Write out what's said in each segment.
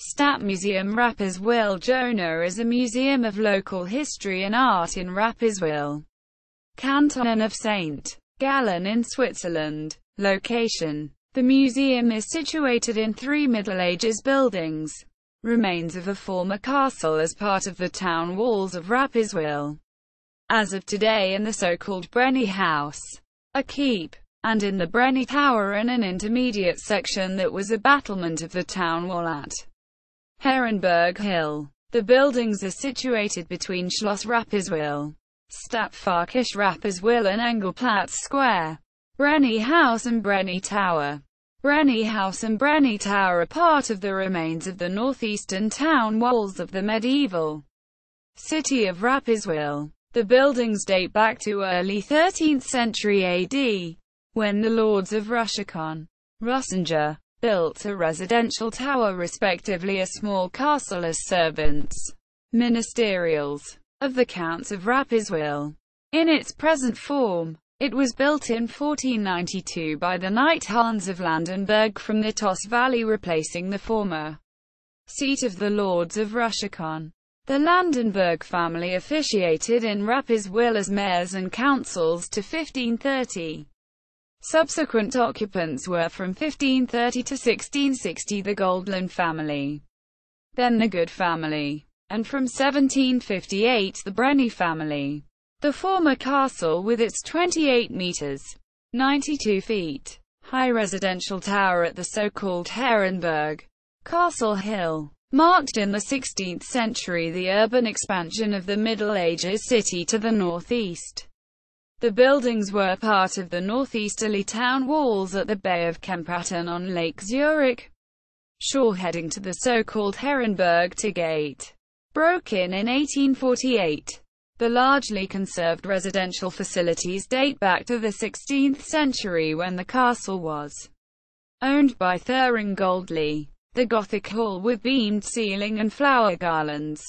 Stadtmuseum Rapperswil-Jona is a museum of local history and art in Rapperswil, canton of St. Gallen in Switzerland. Location: the museum is situated in three Middle Ages buildings, remains of a former castle as part of the town walls of Rapperswil, as of today in the so-called Brenny House, a keep, and in the Brenny Tower and an intermediate section that was a battlement of the town wall at Herrenberg Hill. The buildings are situated between Schloss Rapperswil, Stadtparkisch Rapperswil and Engelplatz Square. Brenny House and Brenny Tower. Brenny House and Brenny Tower are part of the remains of the northeastern town walls of the medieval city of Rapperswil. The buildings date back to early 13th century AD, when the lords of Russikan, Russinger, built a residential tower respectively a small castle as servants, ministerials, of the Counts of Rapperswil. In its present form, it was built in 1492 by the Knight Hans of Landenberg from the Tos Valley, replacing the former seat of the lords of Russikan. The Landenberg family officiated in Rapperswil as mayors and councils to 1530. Subsequent occupants were from 1530 to 1660 the Goldland family, then the Good family, and from 1758 the Brenny family. The former castle, with its 28 meters (92 feet) high residential tower at the so-called Herrenberg Castle Hill, marked in the 16th century the urban expansion of the Middle Ages city to the northeast. The buildings were part of the northeasterly town walls at the Bay of Kempraten on Lake Zurich shore heading to the so-called Herrenberg Gate. Broken in 1848. The largely conserved residential facilities date back to the 16th century when the castle was owned by Thuring Goldley. The Gothic hall with beamed ceiling and flower garlands,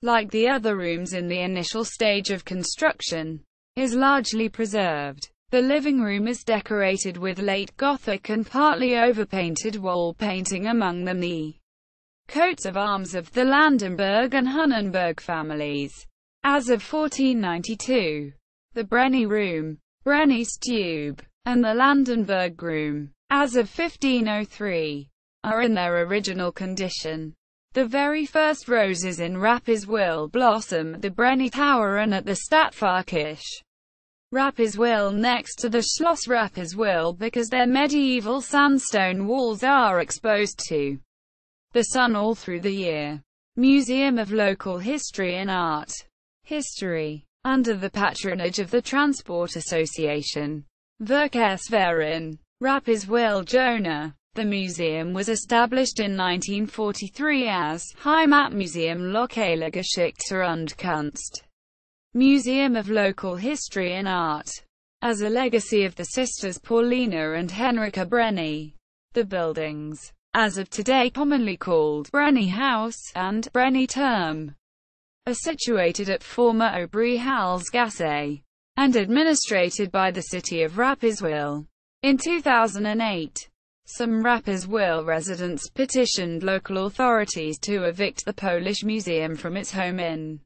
like the other rooms in the initial stage of construction, is largely preserved. The living room is decorated with late Gothic and partly overpainted wall painting, among them the coats of arms of the Landenberg and Hunnenberg families. As of 1492, the Brenny room, Brenny Stube, and the Landenberg room, as of 1503, are in their original condition. The very first roses in Rapperswil blossom at the Brenny Tower and at the Stadtparkisch Rapperswil next to the Schloss Rapperswil because their medieval sandstone walls are exposed to the sun all through the year. Museum of Local History and Art. History. Under the patronage of the Transport Association, Verkehrsverein Rapperswil-Jona, the museum was established in 1943 as Heimatmuseum Lokaler Geschichte und Kunst, Museum of Local History and Art, as a legacy of the sisters Paulina and Henrika Brenny. The buildings, as of today commonly called Brenny House and Brenny Turm, are situated at former Oberhalsgasse, and administrated by the city of Rapperswil. In 2008, some Rapperswil residents petitioned local authorities to evict the Polish museum from its home in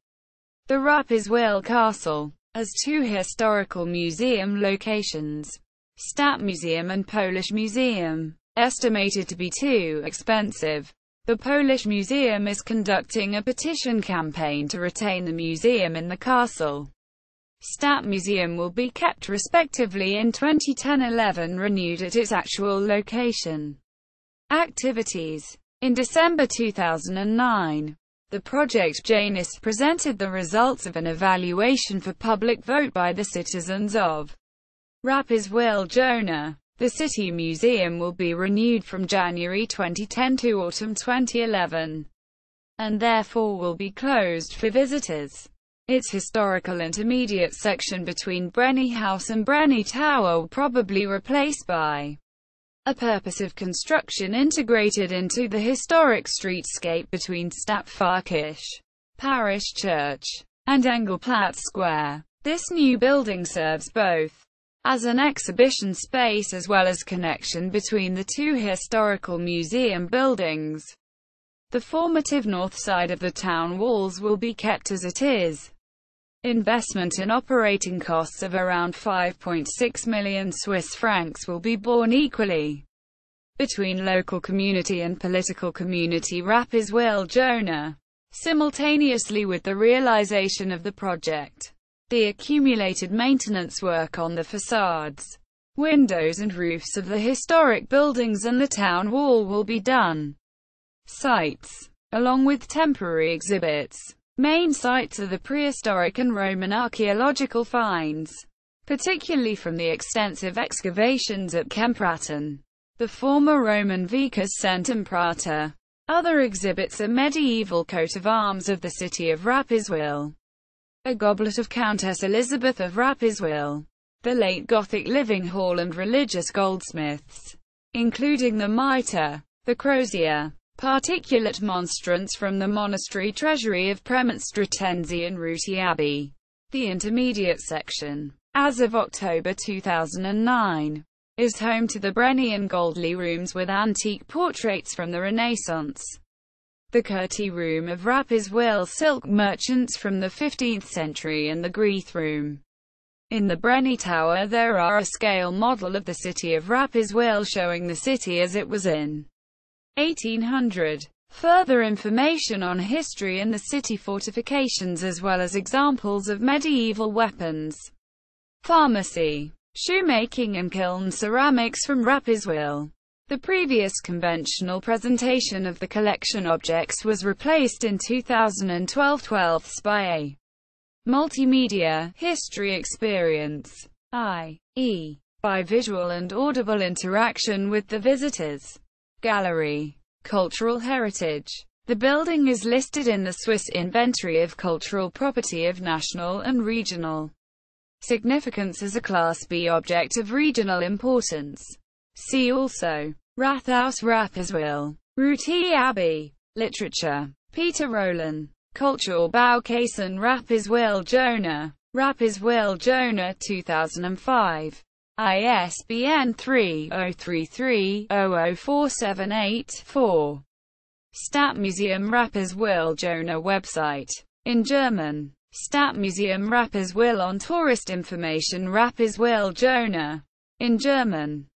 the Rapperswil Castle, as two historical museum locations, Stadtmuseum and Polish Museum, estimated to be too expensive. The Polish Museum is conducting a petition campaign to retain the museum in the castle. Stadtmuseum will be kept respectively in 2010-11, renewed at its actual location. Activities. In December 2009, the Project Janus presented the results of an evaluation for public vote by the citizens of Rapperswil-Jona. The City Museum will be renewed from January 2010 to autumn 2011, and therefore will be closed for visitors. Its historical intermediate section between Brenny House and Brenny Tower will probably replaced by a purposive construction integrated into the historic streetscape between Stadtparkisch Parish Church and Engelplatz Square. This new building serves both as an exhibition space as well as connection between the two historical museum buildings. The formative north side of the town walls will be kept as it is. Investment in operating costs of around 5.6 million Swiss francs will be borne equally between local community and political community Rapperswil-Jona. Simultaneously with the realization of the project, the accumulated maintenance work on the facades, windows and roofs of the historic buildings and the town wall will be done. Sites, along with temporary exhibits. Main sites are the prehistoric and Roman archaeological finds, particularly from the extensive excavations at Kempraten, the former Roman Vicus Centumprata. Other exhibits are medieval coat of arms of the city of Rapperswil, a goblet of Countess Elizabeth of Rapperswil, the late Gothic living hall and religious goldsmiths, including the mitre, the crozier, particulate monstrance from the monastery treasury of Premonstratensian Ruti Abbey. The intermediate section, as of October 2009, is home to the Brenny and Goldley rooms with antique portraits from the Renaissance, the Curti room of Rapperswil silk merchants from the 15th century and the Greeth room. In the Brenny Tower there are a scale model of the city of Rapperswil showing the city as it was in 1800. Further information on history and the city fortifications as well as examples of medieval weapons, pharmacy, shoemaking and kiln ceramics from Rapperswil. The previous conventional presentation of the collection objects was replaced in 2012 by a multimedia history experience, i.e., by visual and audible interaction with the visitors. Gallery. Cultural heritage. The building is listed in the Swiss Inventory of Cultural Property of National and Regional Significance as a Class B object of regional importance. See also Rathaus Rapperswil, Ruti Abbey, Literature, Peter Roland, Cultural Baukäsen Rapperswil-Jona, Rapperswil-Jona 2005, ISBN 3-033-004784. Stadtmuseum Rapperswil-Jona website. In German. Stadtmuseum Rapperswil on tourist information Rapperswil-Jona. In German.